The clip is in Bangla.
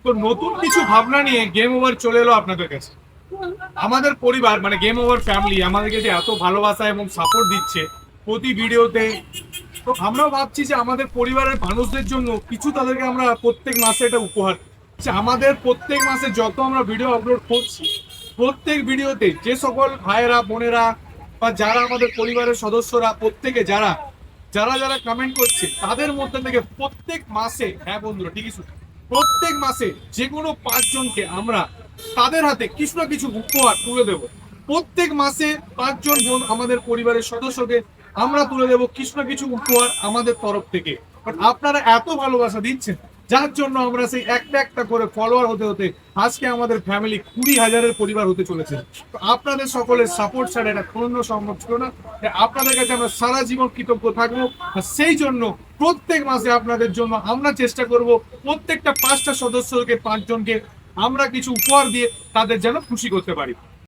তো নতুন কিছু ভাবনা নিয়ে গেম ওভার চলে এলো আপনাদের কাছে। আমাদের পরিবার মানে গেম ওভার ফ্যামিলি আমাদেরকে যে এত ভালোবাসা এবং সাপোর্ট দিচ্ছে প্রতি ভিডিওতে, তো আমরাও ভাবছি যে আমাদের পরিবারের মানুষদের জন্য কিছু তাদেরকে আমরা প্রত্যেক মাসে একটা উপহার যে আমাদের প্রত্যেক মাসে যত আমরা ভিডিও আপলোড করছি, প্রত্যেক ভিডিওতে যে সকল ভাইয়েরা বোনেরা বা যারা আমাদের পরিবারের সদস্যরা প্রত্যেকে যারা যারা যারা কমেন্ট করছে তাদের মধ্যে থেকে প্রত্যেক মাসে, হ্যাঁ বন্ধুরা ঠিকই শুনে, প্রত্যেক মাসে যে কোনো 5 জনকে আমরা তাদের হাতে কিছু না কিছু উপহার তুলে দেব। প্রত্যেক মাসে 5 জন বোন আমাদের পরিবারের সদস্যকে আমরা তুলে দেব কিছু না কিছু উপহার আমাদের তরফ থেকে। বাট আপনারা এত ভালোবাসা দিচ্ছেন যার জন্য আমরা সেই একটা একটা করে ফলোয়ার হতে হতে আজকে আমাদের ফ্যামিলি 20,000-এর পরিবার হতে চলেছে। তো আপনাদের সকলের সাপোর্ট ছাড়া এটা কোনো সম্ভব ছিল না। আপনাদের কাছে আমরা সারা জীবন কৃতজ্ঞ থাকবো। আর সেই জন্য প্রত্যেক মাসে আপনাদের জন্য আমরা চেষ্টা করব প্রত্যেকটা 5টা সদস্যকে 5 জনকে আমরা কিছু উপহার দিয়ে তাদের যেন খুশি করতে পারি।